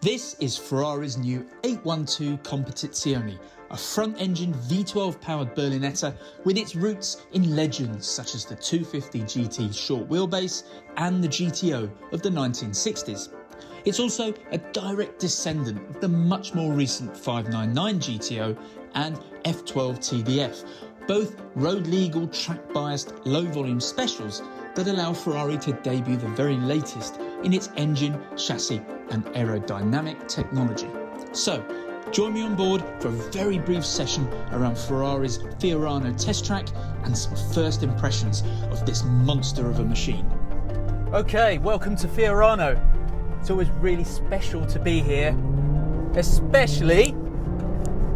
This is Ferrari's new 812 Competizione, a front-engine V12 powered Berlinetta with its roots in legends such as the 250 GT short wheelbase and the GTO of the 1960s. It's also a direct descendant of the much more recent 599 GTO and F12 TDF, both road-legal, track-biased, low-volume specials that allow Ferrari to debut the very latest in its engine, chassis and aerodynamic technology. So, join me on board for a very brief session around Ferrari's Fiorano test track and some first impressions of this monster of a machine. Okay, welcome to Fiorano. It's always really special to be here, especially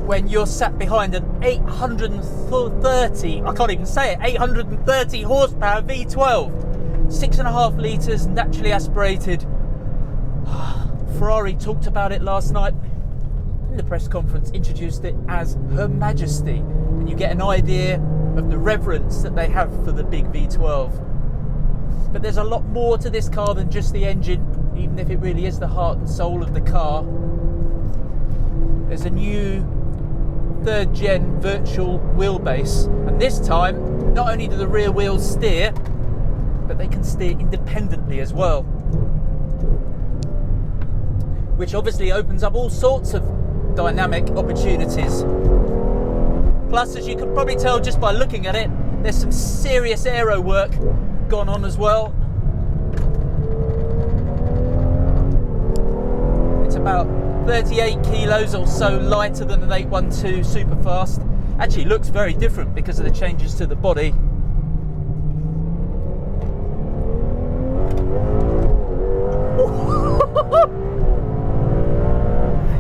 when you're sat behind an 830 horsepower V12, 6.5 litres, naturally aspirated. Ferrari talked about it last night in the press conference, introduced it as Her Majesty, and you get an idea of the reverence that they have for the big V12. But there's a lot more to this car than just the engine, even if it really is the heart and soul of the car. There's a new third gen virtual wheelbase, and this time not only do the rear wheels steer, but they can steer independently as well, which obviously opens up all sorts of dynamic opportunities. Plus, as you can probably tell just by looking at it, there's some serious aero work gone on as well. It's about 38 kilos or so lighter than an 812 Superfast. Actually looks very different because of the changes to the body.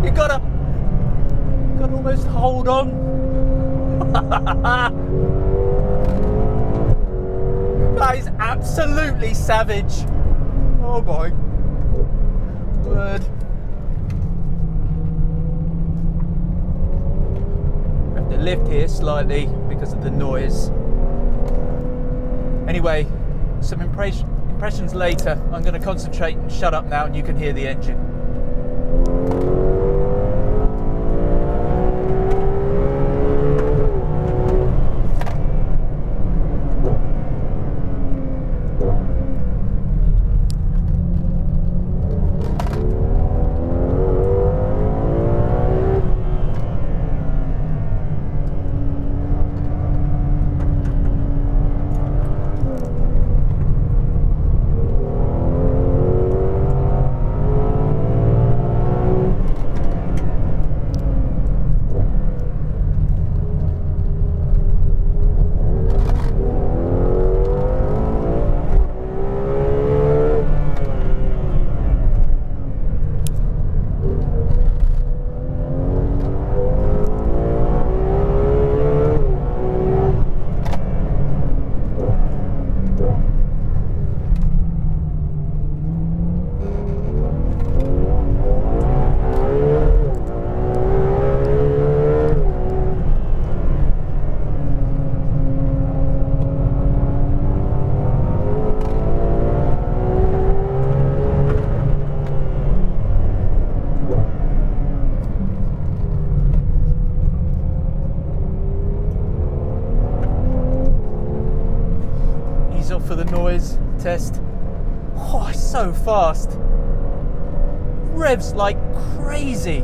You gotta almost hold on. That is absolutely savage. Oh my word. I have to lift here slightly because of the noise. Anyway, some impressions later. I'm going to concentrate and shut up now and you can hear the engine. For the noise test. Oh, it's so fast. Revs like crazy.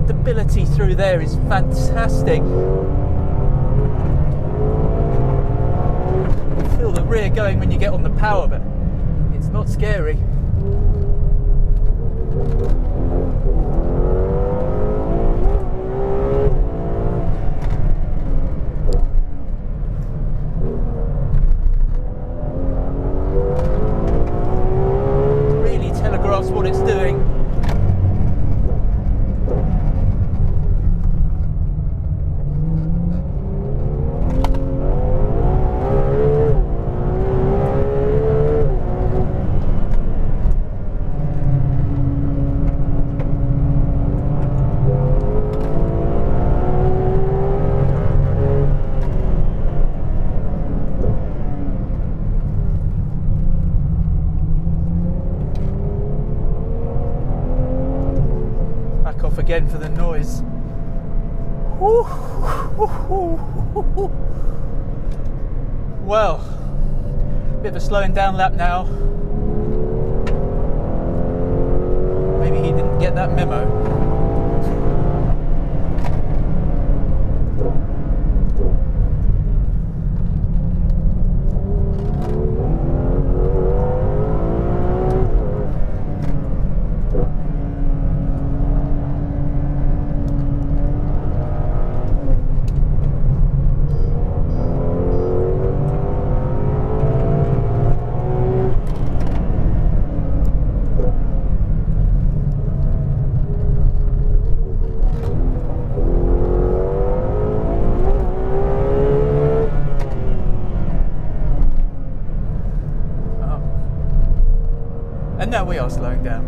Stability through there is fantastic. You feel the rear going when you get on the power, but it's not scary. Really telegraphs what it's doing. Well, bit of a slowing down lap now. Maybe he didn't get that memo. And now we are slowing down.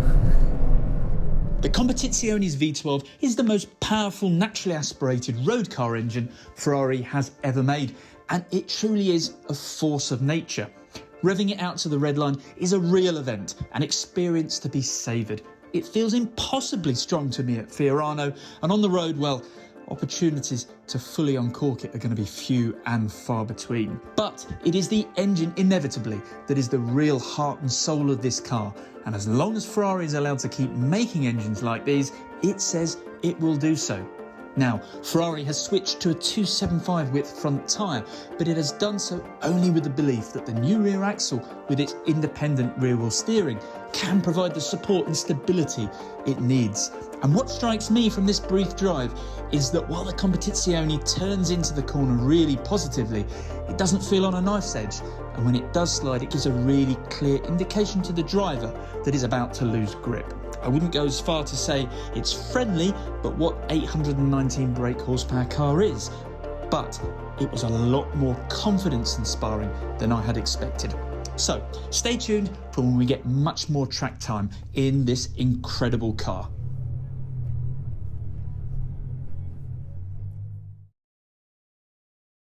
The Competizione's V12 is the most powerful naturally aspirated road car engine Ferrari has ever made, and it truly is a force of nature. Revving it out to the red line is a real event, an experience to be savoured. It feels impossibly strong to me at Fiorano, and on the road, well, opportunities to fully uncork it are going to be few and far between. But it is the engine, inevitably, that is the real heart and soul of this car. And as long as Ferrari is allowed to keep making engines like these, it says it will do so. Now, Ferrari has switched to a 275 width front tyre, but it has done so only with the belief that the new rear axle, with its independent rear wheel steering, can provide the support and stability it needs. And what strikes me from this brief drive is that while the Competizione turns into the corner really positively, it doesn't feel on a knife's edge. And when it does slide, it gives a really clear indication to the driver that is about to lose grip. I wouldn't go as far to say it's friendly, but what 819 brake horsepower car is. But it was a lot more confidence-inspiring than I had expected. So stay tuned for when we get much more track time in this incredible car.